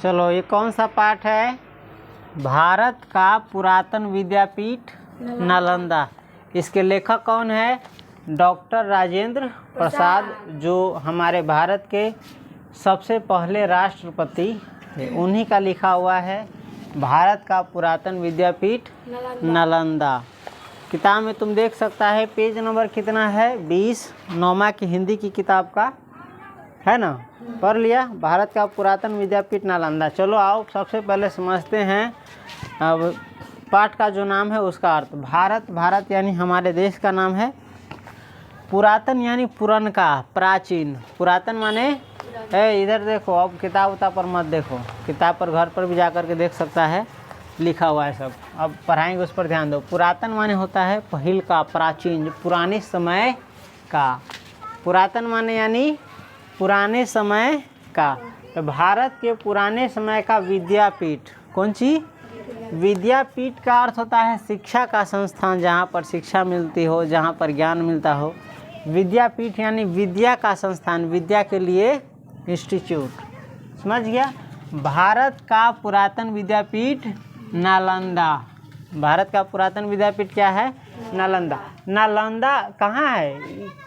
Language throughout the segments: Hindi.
चलो ये कौन सा पाठ है? भारत का पुरातन विद्यापीठ नालंदा। इसके लेखक कौन है? डॉक्टर राजेंद्र प्रसाद, जो हमारे भारत के सबसे पहले राष्ट्रपति थे, उन्हीं का लिखा हुआ है भारत का पुरातन विद्यापीठ नालंदा। किताब में तुम देख सकता है पेज नंबर कितना है? 20, 9वीं की हिंदी की किताब का है ना, पढ़ लिया। भारत का पुरातन विद्यापीठ नालंदा। चलो आओ सबसे पहले समझते हैं अब पाठ का जो नाम है उसका अर्थ। भारत यानी हमारे देश का नाम है। पुरातन यानी पुरनका, प्राचीन। पुरातन माने इधर देखो, अब किताब उताब पर मत देखो, किताब पर घर पर भी जा कर के देख सकता है, लिखा हुआ है सब। अब पढ़ाएंगे उस पर ध्यान दो। पुरातन माने होता है पहिल का, प्राचीन, पुराने समय का। पुरातन माने यानी पुराने समय का। तो भारत के पुराने समय का विद्यापीठ, कौन सी? विद्यापीठ का अर्थ होता है शिक्षा का संस्थान, जहाँ पर शिक्षा मिलती हो, जहाँ पर ज्ञान मिलता हो। विद्यापीठ यानी विद्या का संस्थान, विद्या के लिए इंस्टीट्यूट। समझ गया? भारत का पुरातन विद्यापीठ नालंदा। भारत का पुरातन विद्यापीठ क्या है? नालंदा। नालंदा कहाँ है?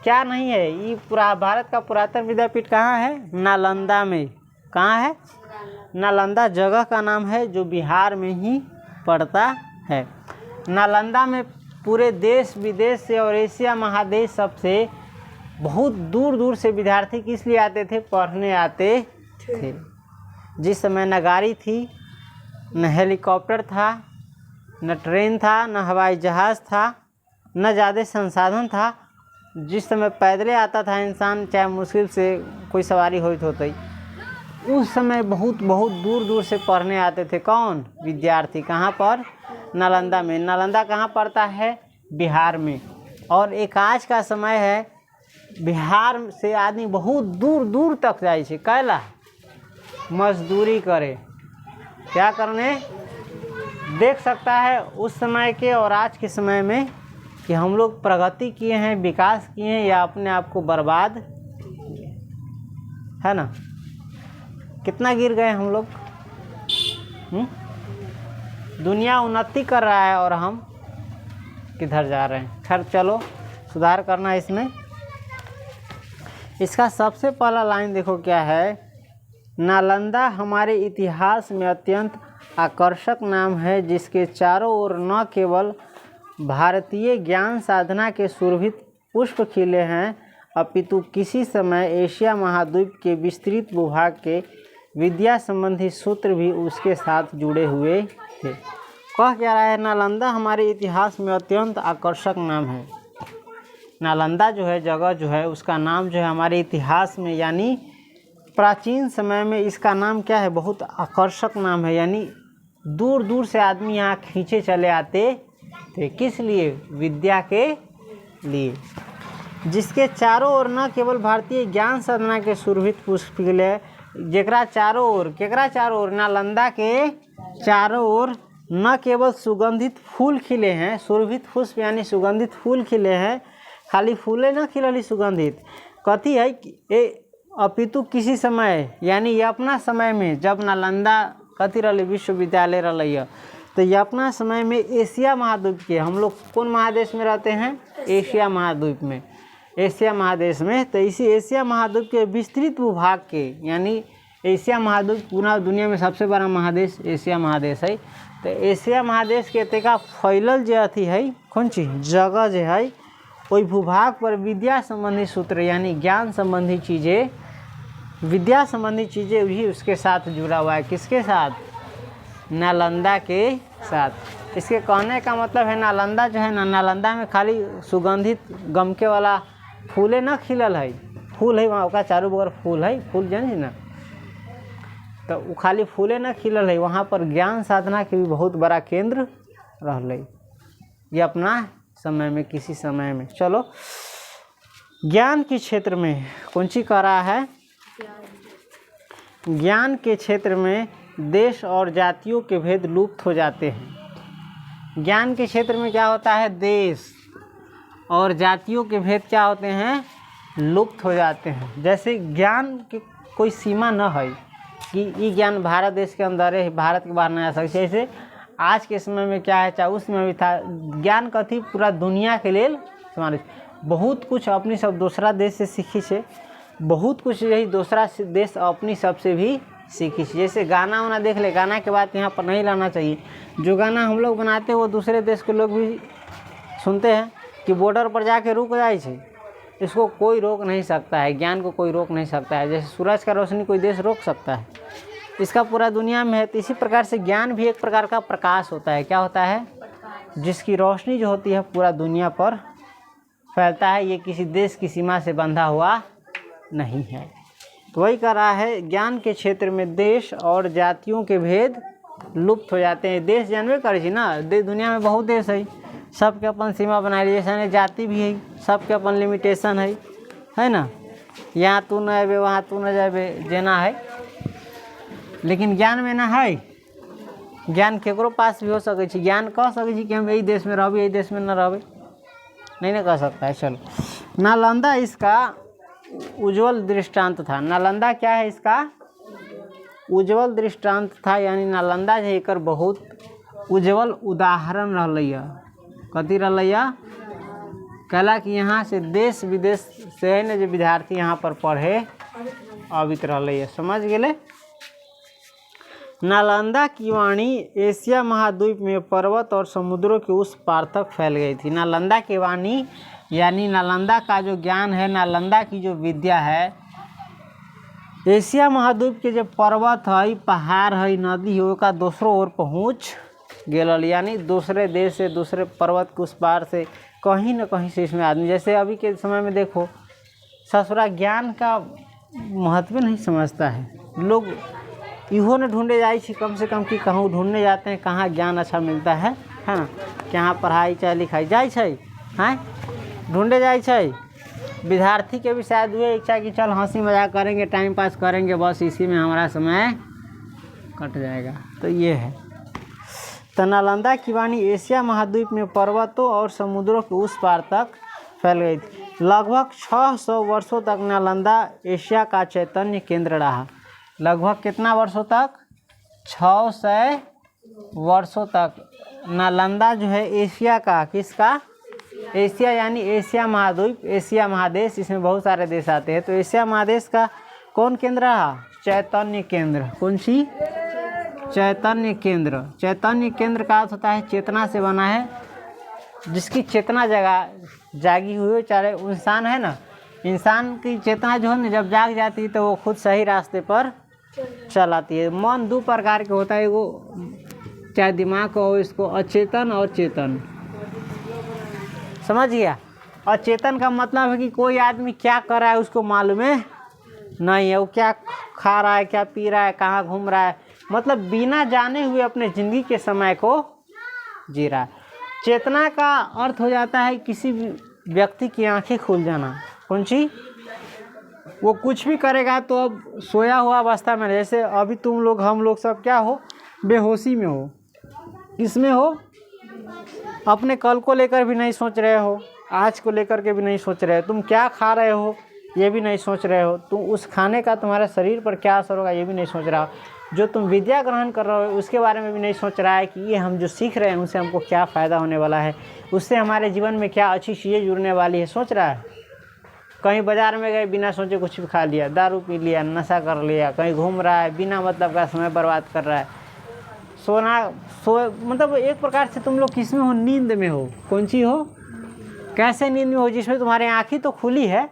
क्या नहीं है ये भारत का पुरातन विद्यापीठ कहाँ है? नालंदा में। कहाँ है? नालंदा जगह का नाम है जो बिहार में ही पड़ता है। नालंदा में पूरे देश विदेश से और एशिया महादेश सबसे बहुत दूर दूर से विद्यार्थी किस लिए आते थे? पढ़ने आते थे। जिस समय न गाड़ी थी, न हेलीकॉप्टर था, न ट्रेन था, न हवाई जहाज़ था, न ज़्यादा संसाधन था। जिस समय पैदल आता था इंसान, चाहे मुश्किल से कोई सवारी होती, उस समय बहुत बहुत दूर दूर से पढ़ने आते थे। कौन? विद्यार्थी। कहाँ पर? नालंदा में। नालंदा कहाँ पड़ता है? बिहार में। और एक आज का समय है, बिहार से आदमी बहुत दूर दूर तक जाए छे, कैला मजदूरी करे। क्या करने? देख सकता है उस समय के और आज के समय में कि हम लोग प्रगति किए हैं, विकास किए हैं, या अपने आप को बर्बाद, है ना? कितना गिर गए हम लोग। दुनिया उन्नति कर रहा है और हम किधर जा रहे हैं। खैर चलो, सुधार करना है इसमें। इसका सबसे पहला लाइन देखो क्या है? नालंदा हमारे इतिहास में अत्यंत आकर्षक नाम है, जिसके चारों ओर न केवल भारतीय ज्ञान साधना के सुरभित पुष्प खिले हैं, अपितु किसी समय एशिया महाद्वीप के विस्तृत भूभाग के विद्या संबंधी सूत्र भी उसके साथ जुड़े हुए थे। कह क्या रहा है? नालंदा हमारे इतिहास में अत्यंत आकर्षक नाम है। नालंदा जो है जगह जो है, उसका नाम जो है हमारे इतिहास में, यानी प्राचीन समय में इसका नाम क्या है? बहुत आकर्षक नाम है। यानी दूर दूर से आदमी यहाँ खींचे चले आते थे। किस लिए? विद्या के लिए। जिसके चारों ओर न केवल भारतीय ज्ञान साधना के सुरभित पुष्प खिले, जेकरा चारों ओर, केकरा चारों ओर? नालंदा के चारों ओर न केवल सुगंधित फूल खिले हैं, सुरभित पुष्प यानी सुगंधित फूल खिले हैं, खाली फूले न खिलली सुगंधित। कथी है? अपितु किसी समय, यानी ये अपना समय में, जब नालंदा कथी रही? विश्वविद्यालय रही, तो ये अपना समय में एशिया महाद्वीप के, हम लोग कौन महादेश में रहते हैं? एशिया महाद्वीप में, एशिया महादेश में। तो इसी एशिया महाद्वीप के विस्तृत भूभाग के, यानी एशिया महाद्वीप पूरा दुनिया में सबसे बड़ा महादेश एशिया महादेश है। तो एशिया महादेश के तेका फैलल जो अथी है, कौन चीज जगह जो है, वही भूभाग पर विद्या संबंधी सूत्र यानी ज्ञान संबंधी चीज़ें, विद्या संबंधी चीज़ें भी उसके साथ जुड़ा हुआ है। किसके साथ? नालंदा के साथ। इसके कहने का मतलब है नालंदा जो है ना, नालंदा में खाली सुगंधित गमके वाला फूले न खिलल है, फूल है वहाँ का चारों बगल फूल है, फूल जानी ना, तो वो खाली फूले न खिलल है, वहाँ पर ज्ञान साधना के भी बहुत बड़ा केंद्र रहलै। ये अपना समय में, किसी समय में। चलो, ज्ञान के क्षेत्र में कौन सी कह रहा है? ज्ञान के क्षेत्र में देश और जातियों के भेद लुप्त हो जाते हैं। ज्ञान के क्षेत्र में क्या होता है? देश और जातियों के भेद क्या होते हैं? लुप्त हो जाते हैं। जैसे ज्ञान की कोई सीमा न है, कि ये ज्ञान भारत देश के अंदर है, भारत के बाहर नहीं आ सकते। जैसे आज के समय में क्या है, चाहे उस समय भी था, ज्ञान कथी पूरा दुनिया के लिए समान। बहुत कुछ अपनी सब दूसरा देश से सीखी है, बहुत कुछ यही दूसरा देश अपनी सबसे भी सीखी। जैसे गाना वाना देख ले, गाना के बाद यहाँ पर नहीं लाना चाहिए। जो गाना हम लोग बनाते हैं वो दूसरे देश के लोग भी सुनते हैं कि बॉर्डर पर जाके रुक जाए छे। इसको कोई रोक नहीं सकता है, ज्ञान को कोई रोक नहीं सकता है। जैसे सूरज का रोशनी कोई देश रोक सकता है, इसका पूरा दुनिया में है। तो इसी प्रकार से ज्ञान भी एक प्रकार का प्रकाश होता है। क्या होता है? जिसकी रोशनी जो होती है पूरा दुनिया पर फैलता है। ये किसी देश की सीमा से बंधा हुआ नहीं है। तो वही कह रहा है, ज्ञान के क्षेत्र में देश और जातियों के भेद लुप्त हो जाते हैं। देश जानवे करे ना, दुनिया में बहुत देश है, सबके अपन सीमा बनाए। जैसे जाति भी है, सबके अपन लिमिटेशन है ना। यहाँ तू न अबे, वहाँ तू न जाबे, जेना है। लेकिन ज्ञान में ना है, ज्ञान केकरो पास भी हो सके। ज्ञान कह सके कि हम यही देश में रहबे, यही देश में न रहबे, नहीं ना कह सकता है। चलो, नालंदा इसका उज्जवल दृष्टांत था। नालंदा क्या है? इसका उज्जवल दृष्टांत था, यानी नालंदा जो एकर बहुत उज्जवल उदाहरण रहलैया। कथी रहलैया? कहला कि यहाँ से देश विदेश से है ना जो विद्यार्थी यहाँ पर पढ़े अवित रहलैया। समझ गेले? नालंदा की वाणी एशिया महाद्वीप में पर्वत और समुद्रों के उस पार तक फैल गई थी। नालंदा की वाणी यानी नालंदा का जो ज्ञान है, नालंदा की जो विद्या है, एशिया महाद्वीप के जो पर्वत है, पहाड़ है, नदी है, उसका दूसरों ओर पहुँच गेल। यानी दूसरे देश से, दूसरे पर्वत के उस पार से, कहीं न कहीं से इसमें आदमी, जैसे अभी के समय में देखो, ससुरा ज्ञान का महत्व नहीं समझता है। लोग इहो ने ढूंढे जाए कम से कम कि कहूँ ढूंढने जाते हैं कहाँ ज्ञान अच्छा मिलता है ना। कहाँ पढ़ाई चाहे लिखाई जाए हैं, ढूंढे जाए। विद्यार्थी के भी शायद हुए इच्छा कि चल हंसी मजाक करेंगे, टाइम पास करेंगे, बस इसी में हमारा समय कट जाएगा। तो ये है। तो नालंदा की वाणी एशिया महाद्वीप में पर्वतों और समुद्रों के उस पार तक फैल गई थी। लगभग 600 वर्षों तक नालंदा एशिया का चैतन्य केंद्र रहा। लगभग कितना वर्षों तक? 600 वर्षों तक नालंदा जो है एशिया का, किसका? एशिया यानी एशिया महाद्वीप, एशिया महादेश, इसमें बहुत सारे देश आते हैं। तो एशिया महादेश का कौन केंद्र रहा? चैतन्य केंद्र। कौन सी? चैतन्य केंद्र। चैतन्य केंद्र का अर्थ होता है चेतना से बना है, जिसकी चेतना जागी हुई हो। चाहे इंसान है ना, इंसान की चेतना जो है ना जब जाग जाती है तो वो खुद सही रास्ते पर चल आती है। मन दो प्रकार के होता है, वो चाहे दिमाग हो, इसको अचेतन और चेतन। समझ गया? अचेतन का मतलब है कि कोई आदमी क्या कर रहा है उसको मालूम है नहीं है, वो क्या खा रहा है, क्या पी रहा है, कहाँ घूम रहा है, मतलब बिना जाने हुए अपने ज़िंदगी के समय को जी रहा है। चेतना का अर्थ हो जाता है किसी व्यक्ति की आंखें खुल जाना। कौन सी? वो कुछ भी करेगा तो अब सोया हुआ अवस्था में, जैसे अभी तुम लोग, हम लोग सब क्या हो? बेहोशी में हो। किसमें हो? अपने कल को लेकर भी नहीं सोच रहे हो, आज को लेकर के भी नहीं सोच रहे हो, तुम क्या खा रहे हो ये भी नहीं सोच रहे हो, तुम उस खाने का तुम्हारे शरीर पर क्या असर होगा ये भी नहीं सोच रहा हो, जो तुम विद्या ग्रहण कर रहे हो उसके बारे में भी नहीं सोच रहा है कि ये हम जो सीख रहे हैं उससे हमको क्या फ़ायदा होने वाला है, उससे हमारे जीवन में क्या अच्छी चीज़ें जुड़ने वाली है, सोच रहा है। कहीं बाज़ार में गए, बिना सोचे कुछ भी खा लिया, दारू पी लिया, नशा कर लिया, कहीं घूम रहा है, बिना मतलब का समय बर्बाद कर रहा है। मतलब एक प्रकार से तुम लोग किस में हो? नींद में हो। कौन सी हो? कैसे नींद में हो? जिसमें तुम्हारी आँखें तो खुली है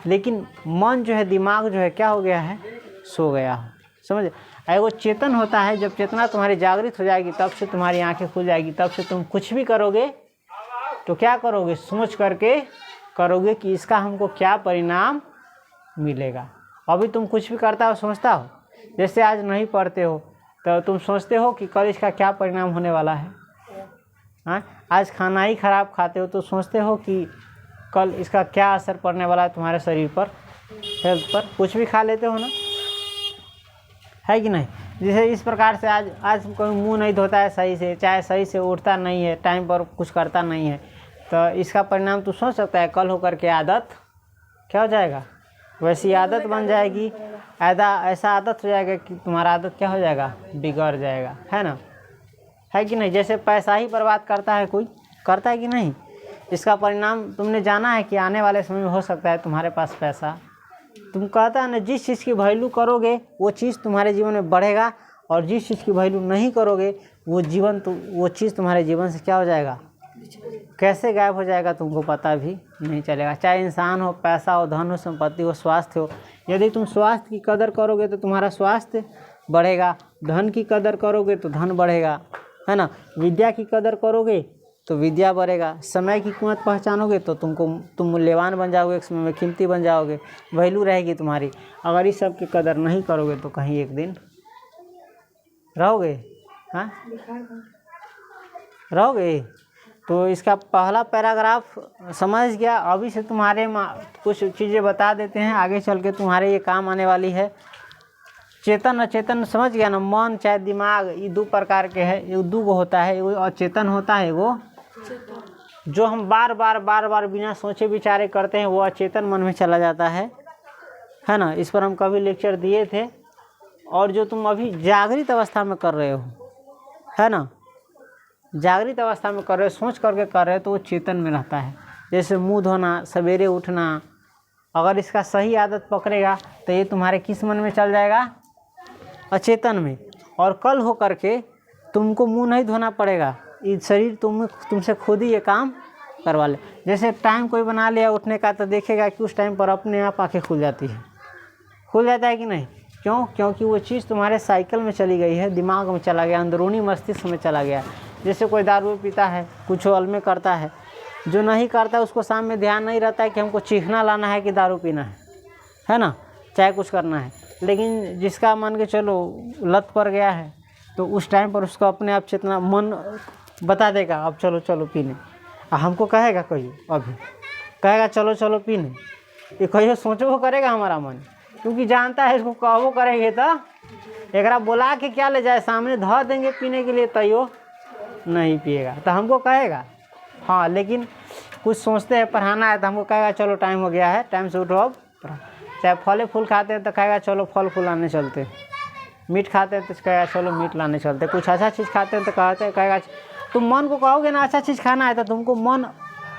लेकिन मन जो है, दिमाग जो है क्या हो गया है? सो गया हो। समझ? वो चेतन होता है, जब चेतना तुम्हारी जागृत हो जाएगी तब से तुम्हारी आंखें खुल जाएगी, तब से तुम कुछ भी करोगे तो क्या करोगे? सोच करके करोगे कि इसका हमको क्या परिणाम मिलेगा। अभी तुम कुछ भी करता हो सोचता हो, जैसे आज नहीं पढ़ते हो तो तुम सोचते हो कि कल इसका क्या परिणाम होने वाला है। हाँ, आज खाना ही खराब खाते हो तो सोचते हो कि कल इसका क्या असर पड़ने वाला है तुम्हारे शरीर पर, हेल्थ पर। कुछ भी खा लेते हो ना, है कि नहीं? जैसे इस प्रकार से आज कोई मुंह नहीं धोता है सही से, चाहे सही से उठता नहीं है, टाइम पर कुछ करता नहीं है, तो इसका परिणाम तू सोच सकता है कल होकर के आदत क्या हो जाएगा? वैसी आदत बन जाएगी, ऐसा आदत हो जाएगा कि तुम्हारा आदत क्या हो जाएगा, बिगड़ जाएगा, है ना, है कि नहीं। जैसे पैसा ही बर्बाद करता है कोई, करता है कि नहीं, इसका परिणाम तुमने जाना है कि आने वाले समय में हो सकता है तुम्हारे पास पैसा, तुम कहता है ना जिस चीज़ की वैल्यू करोगे वो चीज़ तुम्हारे जीवन में बढ़ेगा, और जिस चीज़ की वैल्यू नहीं करोगे वो चीज़ तुम्हारे जीवन से क्या हो जाएगा, कैसे गायब हो जाएगा तुमको पता भी नहीं चलेगा। चाहे इंसान हो, पैसा हो, धन हो, संपत्ति हो, स्वास्थ्य हो। यदि तुम स्वास्थ्य की कदर करोगे तो तुम्हारा स्वास्थ्य बढ़ेगा, धन की कदर करोगे तो धन बढ़ेगा, है ना, विद्या की कदर करोगे तो विद्या बढ़ेगा, समय की कीमत पहचानोगे तो तुम मूल्यवान बन जाओगे, एक समय में कीमती बन जाओगे, वैल्यू रहेगी तुम्हारी। अगर इस सब की कदर नहीं करोगे तो कहीं एक दिन रहोगे, हाँ रहोगे। तो इसका पहला पैराग्राफ समझ गया। अभी से तुम्हारे कुछ चीज़ें बता देते हैं, आगे चल के तुम्हारे ये काम आने वाली है। चेतन अचेतन समझ गया ना, मन चाहे दिमाग, ये दो प्रकार के हैं, ये दो होता है, वो अचेतन होता है, वो जो हम बार बार बिना सोचे विचारे करते हैं वो अचेतन मन में चला जाता है ना। इस पर हम कभी लेक्चर दिए थे। और जो तुम अभी जागृत अवस्था में कर रहे हो, है ना, जागृत अवस्था में कर रहे हो, सोच करके कर रहे हो, तो वो चेतन में रहता है। जैसे मुँह धोना, सवेरे उठना, अगर इसका सही आदत पकड़ेगा तो ये तुम्हारे किस मन में चल जाएगा, अचेतन में। और कल हो करके तुमको मुँह नहीं धोना पड़ेगा, ये शरीर तुमसे खुद ही ये काम करवा ले। जैसे टाइम कोई बना लिया उठने का, तो देखेगा कि उस टाइम पर अपने आप आँखें खुल जाती है, खुल जाता है कि नहीं, क्यों, क्योंकि वो चीज़ तुम्हारे साइकिल में चली गई है, दिमाग में चला गया, अंदरूनी मस्तिष्क में चला गया। जैसे कोई दारू पीता है, कुछ अलमे करता है, जो नहीं करता उसको शाम में ध्यान नहीं रहता है कि हमको चीखना लाना है कि दारू पीना है ना, चाहे कुछ करना है। लेकिन जिसका मान के चलो लत पड़ गया है, तो उस टाइम पर उसको अपने आप चेतना, मन बता देगा अब चलो चलो पीने, हमको कहेगा कहियो, अभी कहेगा चलो चलो पीने, ये कहियो सोचो वो करेगा हमारा मन, क्योंकि जानता है इसको कहबो करेंगे तो एकरा बोला के क्या ले जाए, सामने धो देंगे पीने के लिए, तैयो नहीं पिएगा, तो हमको कहेगा। हाँ, लेकिन कुछ सोचते हैं पढ़ाना है तो हमको कहेगा चलो टाइम हो गया है, टाइम से उठो अब। चाहे फल फूल खाते हैं तो कहेगा चलो फल फूल लाने चलते, मीट खाते हैं तो कहेगा चलो मीट लाने चलते, कुछ अच्छा चीज़ खाते हैं तो कहेगा। तुम मन को कहोगे ना अच्छा चीज़ खाना है, तो तुमको मन,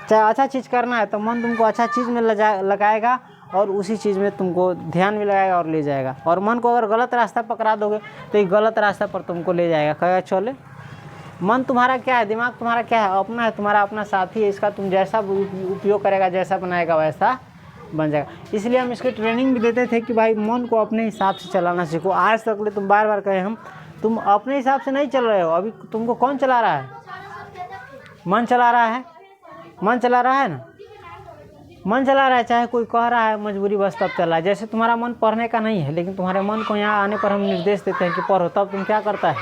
चाहे अच्छा चीज़ करना है तो मन तुमको अच्छा चीज़ में लगाएगा, और उसी चीज़ में तुमको ध्यान भी लगाएगा और ले जाएगा। और मन को अगर गलत रास्ता पकड़ा दोगे तो ये गलत रास्ता पर तुमको ले जाएगा, कहेगा चले। मन तुम्हारा क्या है, दिमाग तुम्हारा क्या है, अपना है, तुम्हारा अपना साथी है, इसका तुम जैसा उपयोग करेगा, जैसा बनाएगा वैसा बन जाएगा। इसलिए हम इसकी ट्रेनिंग भी देते थे कि भाई मन को अपने हिसाब से चलाना सीखो। आज तक ले तुम बार बार कहे हम, तुम अपने हिसाब से नहीं चल रहे हो, अभी तुमको कौन चला रहा है, मन चला रहा है, मन चला रहा है ना, मन चला रहा है। चाहे कोई कह रहा है मजबूरी बस तब चल रहा है। जैसे तुम्हारा मन पढ़ने का नहीं है, लेकिन तुम्हारे मन को यहाँ आने पर हम निर्देश देते हैं कि पढ़ो, तब तुम क्या करता है,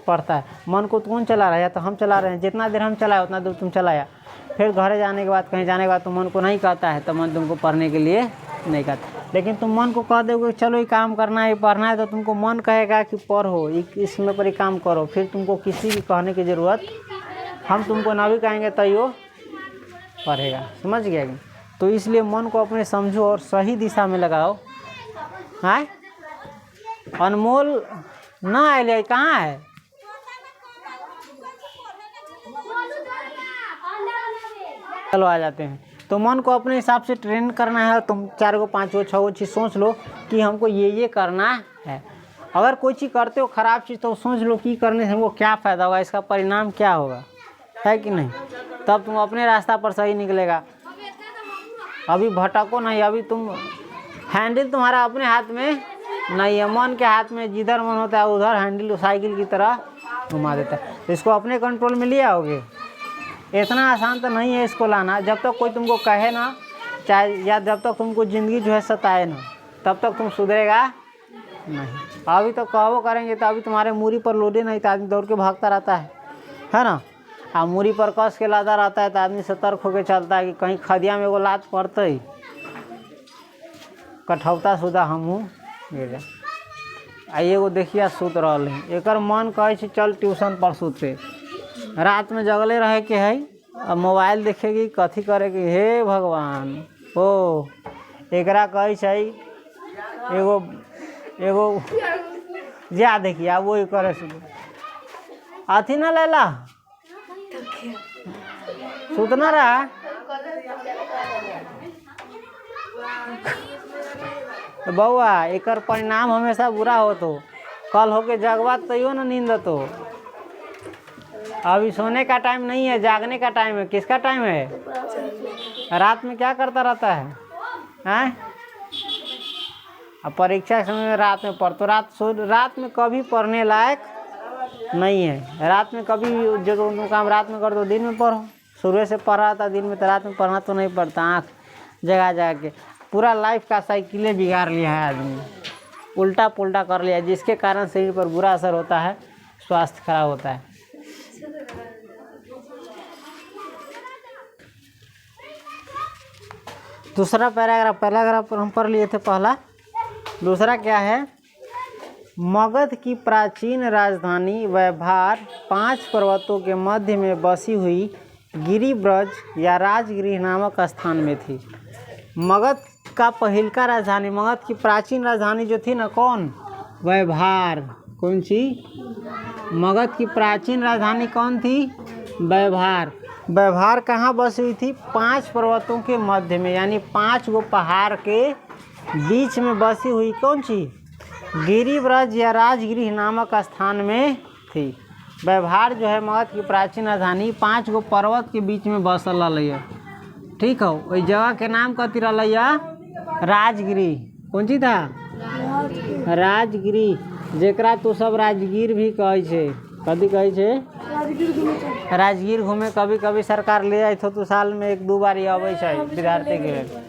पढ़ता है। मन को कौन चला रहा है, या तो हम चला रहे हैं, जितना देर हम चलाए उतना देर तुम चलाया। फिर घर जाने के बाद, कहीं जाने के बाद तुम मन को नहीं कहता है, तो मन तुमको पढ़ने के लिए नहीं कहता। लेकिन तुम मन को कह दोगे चलो ये काम करना है, ये पढ़ना है, तो तुमको मन कहेगा कि पढ़ो, इसमें पर ही काम करो। फिर तुमको किसी भी कहने की ज़रूरत, हम तुमको ना भी कहेंगे तो यो पढ़ेगा, समझ गया कि। तो इसलिए मन को अपने समझो और सही दिशा में लगाओ। हाँ, अनमोल ना आए, कहाँ है, चलो आ जाते हैं। तो मन को अपने हिसाब से ट्रेन करना है। तुम 4 गो 5 गो 6 गो चीज़ सोच लो कि हमको ये करना है। अगर कोई चीज़ करते हो ख़राब चीज़, तो सोच लो कि करने से हमको क्या फ़ायदा होगा, इसका परिणाम क्या होगा, है कि नहीं। तब तुम अपने रास्ता पर सही निकलेगा। अभी भटको नहीं, अभी तुम हैंडल तुम्हारा अपने हाथ में नहीं है, मन के हाथ में। जिधर मन होता है उधर हैंडल साइकिल की तरह घुमा देता है। तो इसको अपने कंट्रोल में ले आओगे। इतना आसान तो नहीं है इसको लाना। जब तक कोई तुमको कहे ना, चाहे या जब तक तुमको ज़िंदगी जो है सताए ना, तब तक तुम सुधरेगा नहीं। अभी तो कहवो करेंगे तो अभी तुम्हारे मूरी पर लोडे नहीं, तो आदमी दौड़ के भागता रहता है ना। आ मूरी पर कस के लादा रहता है तो आदमी सतर्क होकर चलता है कि कहीं खदिया में एगो लात पड़ते ही कठौता सुधा हमहूँ गिर। आ एगो देखिए सुत रहल है, एकर मन कहे छै चल ट्यूशन पर सुते, रात में जगले रहे के है, अब मोबाइल देखेगी, कथी करेगी, हे भगवान। ओ एकरा कहे छै एगो एगो जा देखिए अब वही करे अथी ना लेला सुतना रहा बउआ एकर परिणाम हमेशा बुरा हो तो कल होके जगवा तैयो ना नींद तो अभी सोने का टाइम नहीं है, जागने का टाइम है। किसका टाइम है? रात में क्या करता रहता है? हैं? अब परीक्षा के समय में रात में पढ़ तो रात में कभी पढ़ने लायक नहीं है। रात में कभी जो काम रात में कर दो दिन में पढ़ो। सुबह से पढ़ा था दिन में तो रात में पढ़ना तो नहीं पड़ता। आँख जगा जगा के पूरा लाइफ का साइकिलें बिगाड़ लिया है आदमी, उल्टा पुल्टा कर लिया, जिसके कारण शरीर पर बुरा असर होता है, स्वास्थ्य खराब होता है। दूसरा पैराग्राफ हम पढ़ लिए थे पहला। दूसरा क्या है? मगध की प्राचीन राजधानी व्यवहार 5 पर्वतों के मध्य में बसी हुई गिरिब्रज या राजगृह नामक स्थान में थी। मगध का पहिलका राजधानी, मगध की प्राचीन राजधानी जो थी ना, कौन? व्यवहार। कौन सी? मगध की प्राचीन राजधानी कौन थी? व्यवहार। व्यवहार कहाँ बसी हुई थी? 5 पर्वतों के मध्य में, यानी 5 गो पहाड़ के बीच में बसी हुई कौन सी? गिरिब्रज या राजगृह नामक स्थान में थी। व्यवहार जो है मगध की प्राचीन राजधानी 5 गो पर्वत के बीच में बसल रही। ठीक हो, वही जगह के नाम कथी रही? राजगृह। कौन सी था? राजगृह, जेकरा तो सब राजगीर भी कहे छे। कथी कहे छे? राजगीर घूमे कभी कभी सरकार ले जाए तो साल में 1-2 बार ही आवे छै विद्यार्थी के लिए।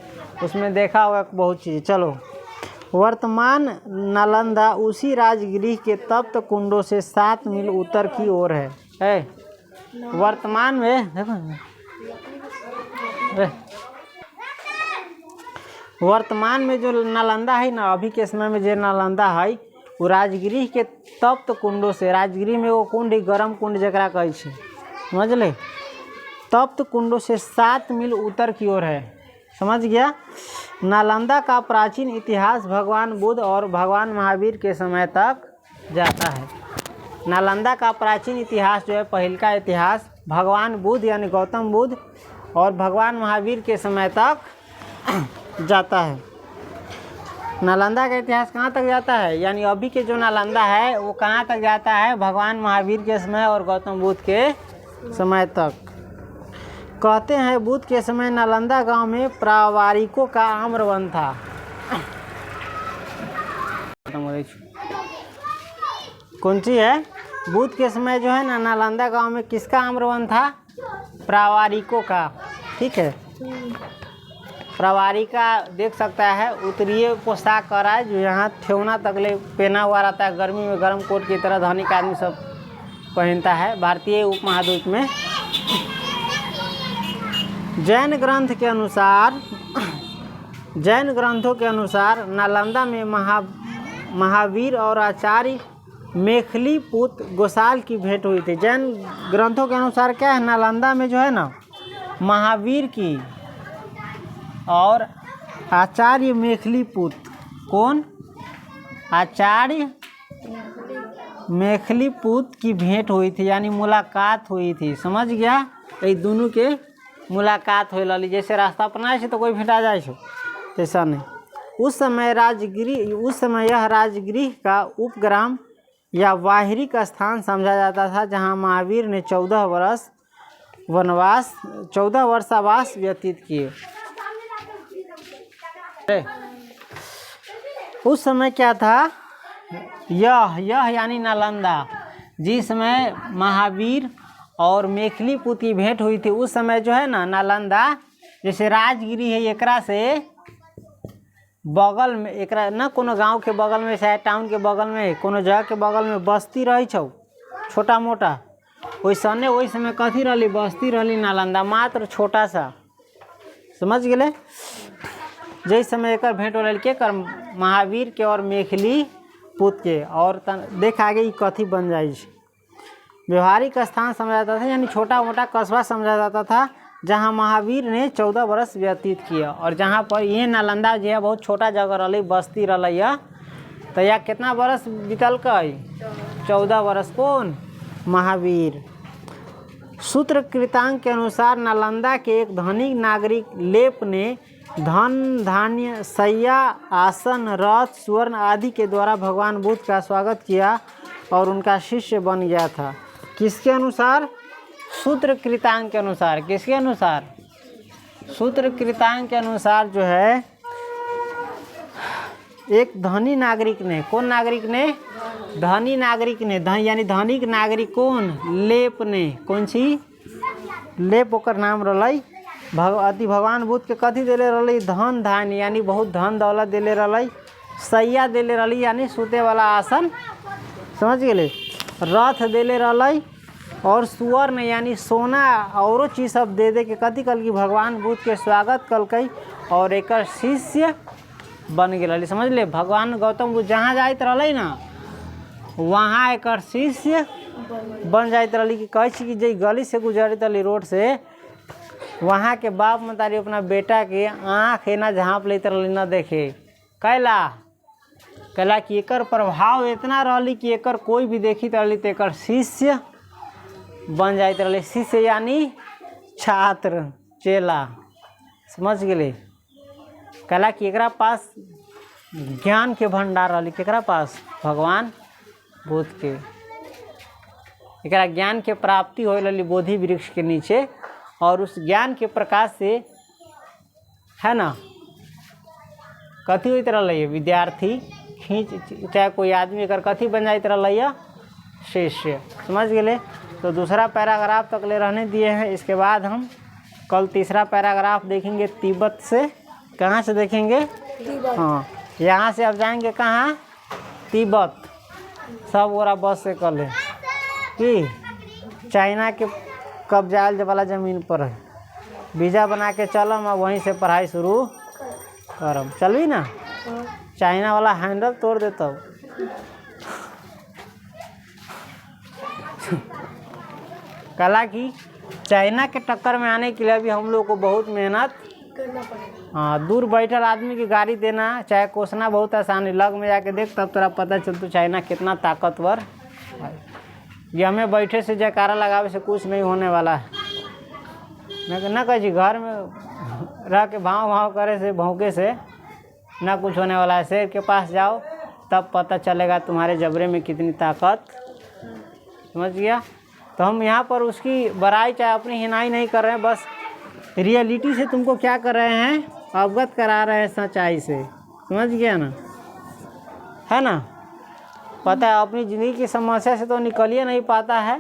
उसमें देखा होगा बहुत चीज़। चलो, वर्तमान नालंदा उसी राजगृह के तप्त कुंडों से 7 मील उत्तर की ओर है। वर्तमान में देखो, वर्तमान में जो नालंदा है ना, अभी के समय में जो नालंदा है वो राजगृह के तप्त कुंडों से, राजगृह में वो कुंड गरम कुंड जकरा कहे छे, समझ ले, तप्त कुंडों से 7 मील उत्तर की ओर है। समझ गया? नालंदा का प्राचीन इतिहास भगवान बुद्ध और भगवान महावीर के समय तक जाता है। नालंदा का प्राचीन इतिहास जो है, पहल का इतिहास भगवान बुद्ध यानी गौतम बुद्ध और भगवान महावीर के समय तक जाता है। नालंदा का इतिहास कहाँ तक जाता है? यानी अभी के जो नालंदा है वो कहाँ तक जाता है? भगवान महावीर के समय और गौतम बुद्ध के समय तक। कहते हैं बुद्ध के समय नालंदा गांव में प्रावारिकों का आम्रवन था। कौन सी है? बुद्ध के समय जो है ना, नालंदा गांव में किसका आम्रवन था? प्रावारिकों का। ठीक है, प्रवारिका देख सकता है, उत्तरीय पोशाक कर रहा है जो यहाँ ठेवना तकले पहना हुआ रहता है। गर्मी में गर्म कोट की तरह धनिक आदमी सब पहनता है भारतीय उपमहाद्वीप में। जैन ग्रंथों के अनुसार नालंदा में महावीर और आचार्य मेखलीपुत गोसाल की भेंट हुई थी। जैन ग्रंथों के अनुसार क्या है? नालंदा में जो है ना, महावीर की और आचार्य मेखलीपुत, कौन? आचार्य मेखलीपुत की भेंट हुई थी, यानी मुलाकात हुई थी। समझ गया? ये दोनों के मुलाकात हो ली। जैसे रास्ता अपना तो कोई भेंटा जाए ऐसा नहीं। उस समय यह राजगृह का उपग्राम या वाहिरिक स्थान समझा जाता था, जहाँ महावीर ने 14 वर्षावास व्यतीत किए। उस समय क्या था? यह यानी नालंदा, जिस समय महावीर और मेखलीपुत की भेंट हुई थी, उस समय जो है ना नालंदा, जैसे राजगिरी है, एकरा से बगल में, एकरा ना कोनो गांव के बगल में चाहे टाउन के बगल में, कोनो जगह के बगल में बस्ती रही छौ छोटा मोटा, वैसने वही समय कथी रही? बस्ती रही नालंदा, मात्र छोटा सा। समझ गए? जैसे समय एक भेंट हो के कर महावीर के और मेखलीपुत के, और देख आगे कथी बन जाए। व्यवहारिक स्थान समझा जाता था, यानी छोटा मोटा कस्बा समझा जाता था, जहाँ महावीर ने 14 वर्ष व्यतीत किया। और जहाँ पर ये नालंदा जो है बहुत छोटा जगह रही, बस्ती रही है, तो यह कितना वर्ष बीतल कई? 14 वर्ष। कौन? महावीर। सूत्र कृतांक के अनुसार नालंदा के एक धनिक नागरिक लेप ने धन धान्य शैया आसन रथ स्वर्ण आदि के द्वारा भगवान बुद्ध का स्वागत किया और उनका शिष्य बन गया था। किसके अनुसार? सूत्र कृतांक के अनुसार। किसके अनुसार? सूत्र कृतांक के अनुसार जो है एक धनी नागरिक ने, कौन नागरिक ने? धनी नागरिक ने, यानी धनिक नागरिक कौन? लेप ने। कौन सी? लेप ओकर नाम रही। भगवान बुद्ध के कथी देले रही? धन धान्य, यानी बहुत धन दौलत देले रही। शैया देले रही, यानी सूते वाला आसन, समझ गए। रथ देले रही और सुवर्ण यानी सोना औरो चीज़ सब दे के कथी कल की भगवान बुद्ध के स्वागत कल कई और एक शिष्य बन गए। समझ ले, भगवान गौतम बुद्ध जहाँ जात रही ना वहाँ एक शिष्य बन जात रही। कि कह कि जे गली से गुजरत रही रोड से, वहाँ के बाप मतारी अपना बेटा के आँख ना झाँप लेते रही, न देखे। कहला कि एकर प्रभाव इतना रही कि एकर कोई भी देखी रही तो एकर शिष्य बन जात रही। शिष्य यानी छात्र, चेला, समझ गए। कहला कि एकरा पास ज्ञान के भंडार रही। केकरा पास? भगवान बुद्ध के। एकरा ज्ञान के प्राप्ति हो रही बोधि वृक्ष के नीचे, और उस ज्ञान के प्रकाश से है ना कथी होते रही है? विद्यार्थी खींच, चाहे कोई आदमी कर कथी बन जाते रही है? शिष्य। समझ गए। तो दूसरा पैराग्राफ तक ले रहने दिए हैं। इसके बाद हम कल तीसरा पैराग्राफ देखेंगे तिब्बत से। कहाँ से देखेंगे? हाँ, यहाँ से अब जाएंगे कहाँ? तिब्बत। सब ओरा बस से कर ले कि चाइना के कब्जा वाला ज़मीन पर है। वीज़ा बना के चलम और वहीं से पढ़ाई शुरू करम। चलवी ना? चाइना वाला हैंडल तोड़ देता। कला की चाइना के टक्कर में आने के लिए भी हम लोग को बहुत मेहनत करना पड़ेगा। हाँ, दूर बैठल आदमी की गाड़ी देना चाहे कोसना बहुत आसान है। लग में जाके देख तब तोरा पता चलता चाइना कितना ताकतवर है। ये हमें बैठे से जयकारा लगावे से कुछ नहीं होने वाला है। मैं ना कही घर में रह के भाव भाव करे से, भौंके से ना कुछ होने वाला है। शेर के पास जाओ तब पता चलेगा तुम्हारे जबड़े में कितनी ताकत। समझ गया? तो हम यहाँ पर उसकी बड़ाई चाहे अपनी हिनाई नहीं कर रहे हैं, बस रियलिटी से तुमको क्या कर रहे हैं? अवगत करा रहे हैं सच्चाई से। समझ गया ना? है ना? पता है अपनी ज़िंदगी की समस्या से तो निकल ही नहीं पाता है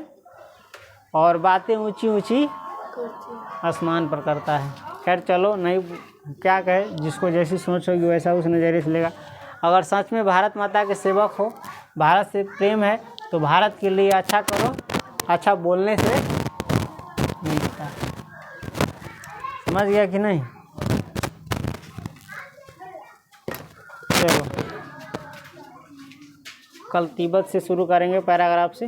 और बातें ऊंची ऊंची आसमान पर करता है। खैर चलो, नहीं क्या कहे, जिसको जैसी सोच होगी वैसा उस नज़रिए से लेगा। अगर सच में भारत माता के सेवक हो, भारत से प्रेम है, तो भारत के लिए अच्छा करो। अच्छा बोलने से मिलता है। समझ गया कि नहीं? चलो कल तिब्बत से शुरू करेंगे पैराग्राफ से।